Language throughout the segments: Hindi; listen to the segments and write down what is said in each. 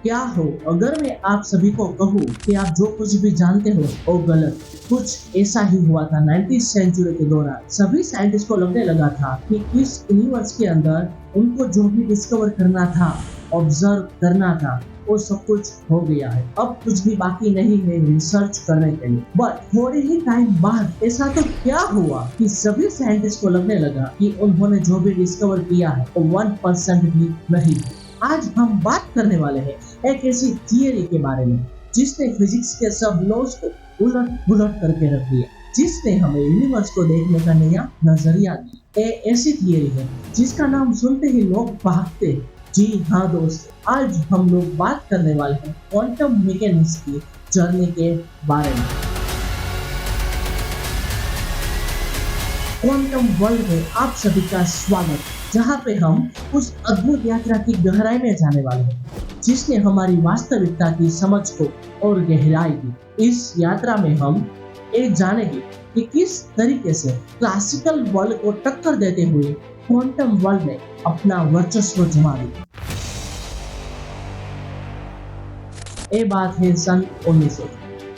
क्या हो अगर मैं आप सभी को कहूँ कि आप जो कुछ भी जानते हो वो गलत। कुछ ऐसा ही हुआ था 19th सेंचुरी के दौरान। सभी साइंटिस्ट को लगने लगा था कि इस यूनिवर्स के अंदर उनको जो भी डिस्कवर करना था, ऑब्जर्व करना था, वो सब कुछ हो गया है। अब कुछ भी बाकी नहीं है रिसर्च करने के लिए। बट थोड़े ही टाइम बाद ऐसा तो क्या हुआ कि सभी साइंटिस्ट को लगने लगा कि उन्होंने जो भी डिस्कवर किया है वो 1% भी नहीं है। आज हम बात करने वाले हैं एक ऐसी थियरी के बारे में जिसने फिजिक्स के सब लॉज को उलट पुलट करके रख दिया, जिसने हमें यूनिवर्स को देखने का नया नजरिया दिया। ये ऐसी थियरी है जिसका नाम सुनते ही लोग भागते हैं। जी हाँ दोस्त, आज हम लोग बात करने वाले हैं क्वांटम मैकेनिक्स की जर्नी के बारे में। क्वांटम वर्ल्ड में आप सभी का स्वागत, जहाँ पे हम उस अद्भुत यात्रा की गहराई में जाने वाले हैं जिसने हमारी वास्तविकता की समझ को और गहराई दी। इस यात्रा में हम ये जानेंगे कि किस तरीके से क्लासिकल वर्ल्ड को टक्कर देते हुए क्वांटम वर्ल्ड ने अपना वर्चस्व जमा दिया। ये बात है सन 1900,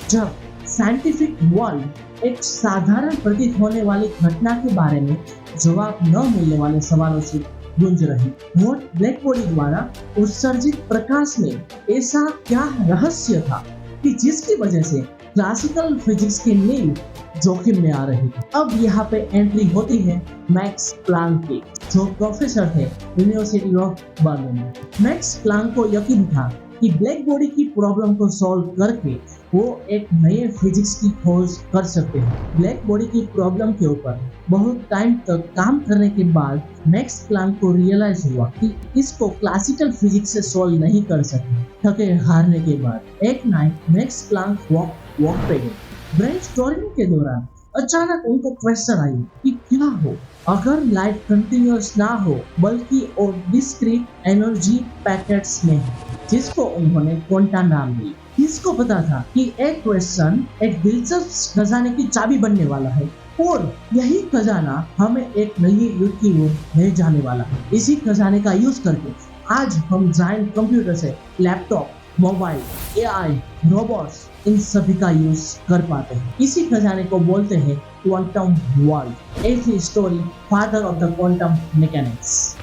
जब साइंटिफिक वर्ल्ड एक साधारण प्रतीत होने वाली घटना के बारे में जवाब न मिलने वाले सवालों से गूंज रही। हॉट ब्लैक बॉडी द्वारा उत्सर्जित प्रकाश में ऐसा क्या रहस्य था कि जिसकी वजह से क्लासिकल फिजिक्स की नींव जोखिम में आ रही थी। अब यहाँ पे एंट्री होती है मैक्स प्लांक की, जो प्रोफेसर थे यूनिवर्सिटी ऑफ बर्लिन में। मैक्स प्लांक को यकीन था कि ब्लैक बॉडी की प्रॉब्लम को सॉल्व करके वो एक नए फिजिक्स की खोज कर सकते हैं। ब्लैक बॉडी की प्रॉब्लम के ऊपर बहुत टाइम तक काम करने के बाद मैक्स प्लांक को रियलाइज हुआ कि इसको क्लासिकल फिजिक्स से सॉल्व नहीं कर सकते। थके हारने के बाद एक नाइट मैक्स प्लांक वॉक पे गए। ब्रेनस्टॉर्मिंग के दौरान अचानक उनको क्वेश्चन आई कि क्या हो अगर लाइट कंटिन्यूअस ना हो बल्कि और डिस्क्रीट एनर्जी पैकेट्स में, जिसको उन्होंने क्वांटा नाम दिया। किसको पता था कि एक क्वेश्चन एक दिलचस्प खजाने की चाबी बनने वाला है और यही खजाना हमें एक नई युग की ओर ले जाने वाला है। इसी खजाने का यूज करके आज हम जायंट कंप्यूटर से लैपटॉप, मोबाइल, एआई, रोबोट्स, इन सभी का यूज कर पाते हैं। इसी खजाने को बोलते हैं क्वांटम वर्ल्ड। ऐसी story father of the quantum mechanics.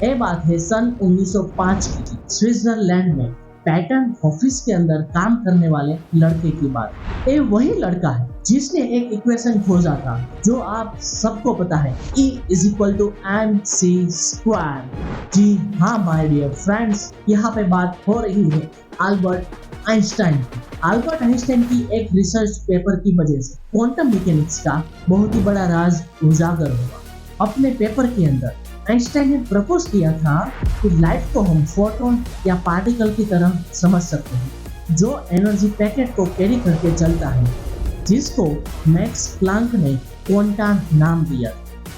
ये बात है सन 1905 की स्विट्जरलैंड में पैटर्न ऑफिस के अंदर काम करने वाले लड़के की बात। ये वही लड़का है जिसने एक इक्वेशन खोजा था जो आप सबको पता है, E = mc²। जी हाँ माय डियर फ्रेंड्स, यहाँ पे बात हो रही है अल्बर्ट आइंस्टाइन की। अल्बर्ट आइंस्टाइन की एक रिसर्च पेपर की वजह से क्वांटम मैकेनिक्स का बहुत ही बड़ा राज उजागर हुआ। अपने पेपर के अंदर आइंस्टाइन ने प्रपोज किया था कि लाइट को हम फोटोन या पार्टिकल की तरह समझ सकते हैं जो एनर्जी पैकेट को कैरी करके चलता है, जिसको मैक्स प्लांक ने क्वांटा नाम दिया।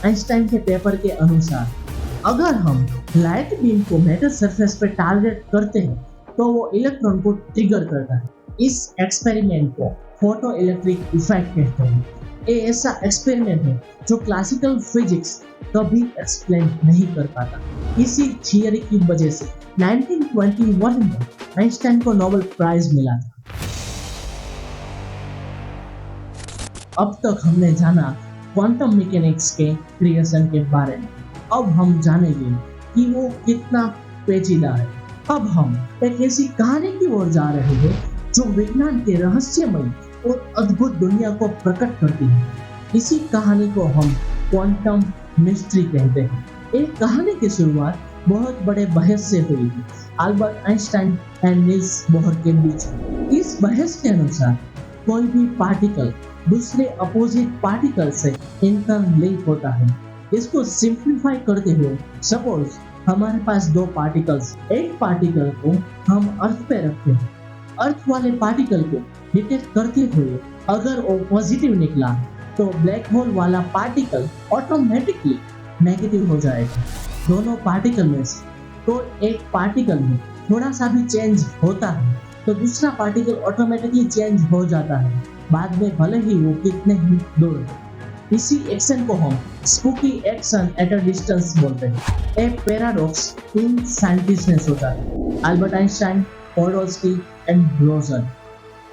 आइंस्टाइन के पेपर के अनुसार अगर हम लाइट बीम को मेटल सरफेस पर टारगेट करते हैं तो वो इलेक्ट्रॉन को ट्रिगर करता है। इस एक्सपेरिमेंट को फोटो इलेक्ट्रिक इफेक्ट कहते हैं। ये ऐसा एक्सपेरिमेंट है जो क्लासिकल फिजिक्स कभी एक्सप्लेन नहीं कर पाता। इसी थियरी की वजह से 1921 में आइंस्टाइन को नोबेल प्राइज मिला था। अब तक हमने जाना क्वांटम मैकेनिक्स के क्रिएशन के बारे में। अब हम जानेंगे कि वो कितना पेचीदा है। अब हम एक ऐसी कहानी की ओर जा रहे हैं जो विज्ञान के रहस्यमय और अद्भुत दुनिया को प्रकट करती है। इसी कहानी को हम क्वांटम मिस्ट्री कहते हैं। एक कहानी की शुरुआत बहुत बड़े बहस से हुई थी, Albert Einstein and Niels Bohr के बीच में। इस बहस के अनुसार कोई भी पार्टिकल दूसरे अपोजिट पार्टिकल से इंटरलिंक होता है। इसको सिंप्लीफाई करते हुए सपोज हमारे पास दो पार्टिकल्स, एक पार्टिकल को हम अर्थ पे रखते हैं। अर्थ वाले पार्टिकल को डिटेक्ट करते हुए अगर वो पॉजिटिव निकला तो ब्लैक होल वाला पार्टिकल ऑटोमेटिकली नेगेटिव हो जाएगा। दोनों पार्टिकल में से तो एक पार्टिकल में थोड़ा सा भी चेंज होता है तो दूसरा पार्टिकल ऑटोमेटिकली चेंज हो जाता है, बाद में भले ही वो कितने ही दूर हो। इसी एक्शन को हम spooky action at a distance बोलते हैं। एक पैराडॉक्स तीन साइंटिस्ट ने सोचा था, Albert Einstein, Podolski and Brojen.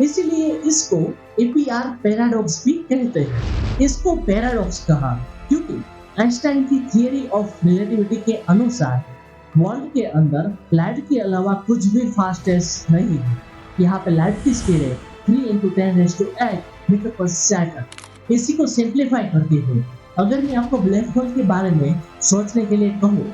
इसीलिए इसको एपीआर पैराडॉक्स भी कहते हैं। इसको पैराडॉक्स कहा क्योंकि आइंस्टाइन की थियरी ऑफ रिलेटिविटी के अनुसार वर्ल्ड के अंदर लाइट के अलावा कुछ भी फास्टेस्ट नहीं है। यहाँ पे लाइट की स्पीड है 3 × 10⁸ मीटर पर सेकंड। इसी को सिंप्लीफाई करते हुए अगर मैं आपको ब्लैक होल के बारे में सोचने के लिए कहूँ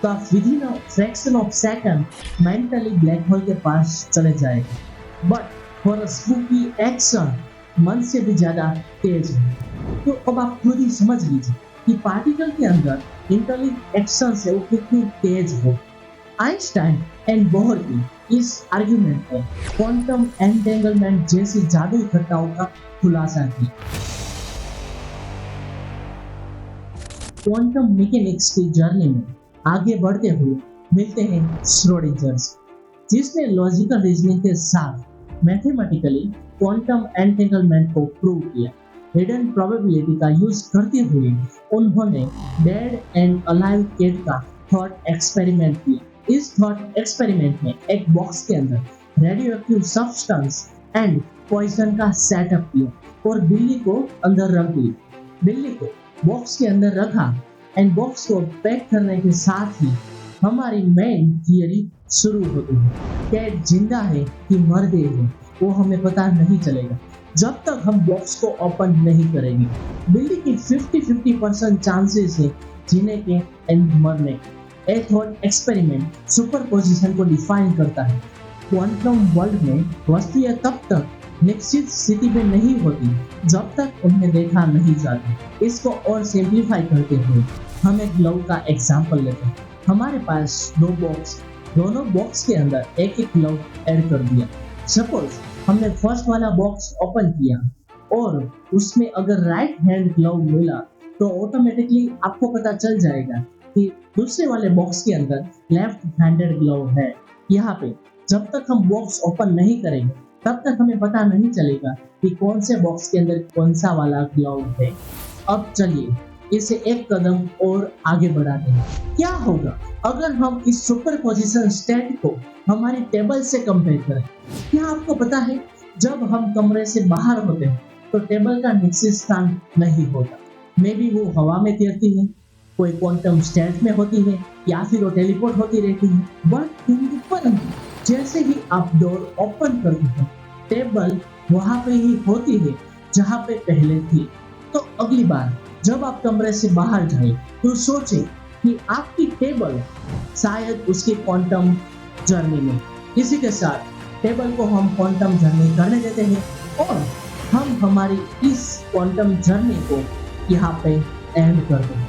तो आप within a fraction of second mentally black hole के पास चले जाएंगे। But for a spooky action मन से भी ज्यादा तेज है। तो अब आप खुद ही समझ लीजिए कि पार्टिकल के अंदर इंटरलिंक से वो कितनी तेज हो। आइंस्टाइन एंड बोहर की इस आर्गुमेंट में क्वांटम एंटेंगलमेंट जैसी जादुई घटनाओं का खुलासा किया। क्वांटम मैकेनिक्स की जर्नी में आगे बढ़ते हुए मिलते हैं श्रोडिंगर, जिसने लॉजिकल रीजनिंग के साथ मैथमेटिकली क्वांटम एंटेंगलमेंट को प्रूव किया। हिडन प्रोबेबिलिटी का यूज करते हुए उन्होंने डेड एंड अलाइव कैट का थॉट एक्सपेरिमेंट किया। इस थॉट एक्सपेरिमेंट में एक बॉक्स के अंदर रेडियोएक्टिव सब्सटेंस एंड पॉइजन का सेटअप किया और बिल्ली को अंदर रख दिया। बिल्ली को बॉक्स के अंदर रखा एंड बॉक्स को पैक करने के साथ ही हमारी मेन थियरी शुरू होती है। कैट जिंदा है कि मर गई है वो हमें पता नहीं चलेगा जब तक हम बॉक्स को ओपन नहीं करेंगे। बिल्ली की 50-50% चांसेस है जीने के एंड मरने के। ए थॉट एक्सपेरिमेंट सुपरपोजिशन को डिफाइन करता है। क्वांटम वर्ल्ड में वस्तुएं तब तक निश्चित स्थिति में नहीं होती जब तक उन्हें देखा नहीं जाता। इसको और सिंप्लीफाई करते हुए हम एक ग्लव का एग्जांपल लेते हैं। हमारे पास दो बॉक्स, दोनों बॉक्स के अंदर एक एक ग्लव ऐड कर दिया। सपोज हमने फर्स्ट वाला बॉक्स ओपन किया और उसमें अगर राइट हैंड ग्लव मिला तो ऑटोमेटिकली आपको पता चल जाएगा कि दूसरे वाले बॉक्स के अंदर लेफ्ट हैंडेड ग्लव है। यहाँ पे जब तक हम बॉक्स ओपन नहीं करेंगे तब तक हमें पता नहीं चलेगा कि कौन से बॉक्स के अंदर कौन सा वाला ग्लव है। अब चलिए इसे एक कदम और आगे बढ़ाते हैं। क्या होगा अगर हम इस सुपरपोजिशन स्टेट को हमारी टेबल से कंपेयर करें? क्या आपको पता है जब हम कमरे से बाहर होते हैं तो टेबल का निश्चित स्थान नहीं होता। मे बी वो हवा में तैरती है, कोई क्वांटम स्टेट में होती है या फिर वो टेलीपोर्ट होती रहती है। बट जैसे ही आप डोर ओपन करते हैं टेबल वहां पे ही होती है जहां पे पहले थी। तो अगली बार जब आप कमरे से बाहर जाए तो सोचें कि आपकी टेबल शायद उसकी क्वांटम जर्नी में। इसी के साथ टेबल को हम क्वांटम जर्नी करने देते हैं और हम हमारी इस क्वांटम जर्नी को यहाँ पे एंड कर दें।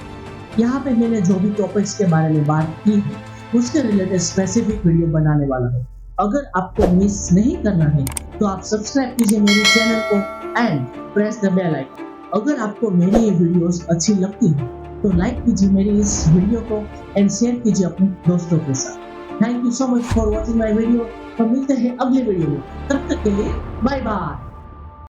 यहाँ पे मैंने जो भी टॉपिक्स के बारे में बात की है उसके रिलेटेड स्पेसिफिक वीडियो बनाने वाला हूँ। अगर आपको मिस नहीं करना है तो आप सब्सक्राइब कीजिए मेरे चैनल को and press the bell icon. अगर आपको मेरी ये वीडियोस अच्छी लगती है तो लाइक कीजिए मेरी इस वीडियो को एंड शेयर कीजिए अपने दोस्तों के साथ। Thank you so much for watching my video. तो मिलते हैं अगले वीडियो में, तब तक के लिए बाय बाय।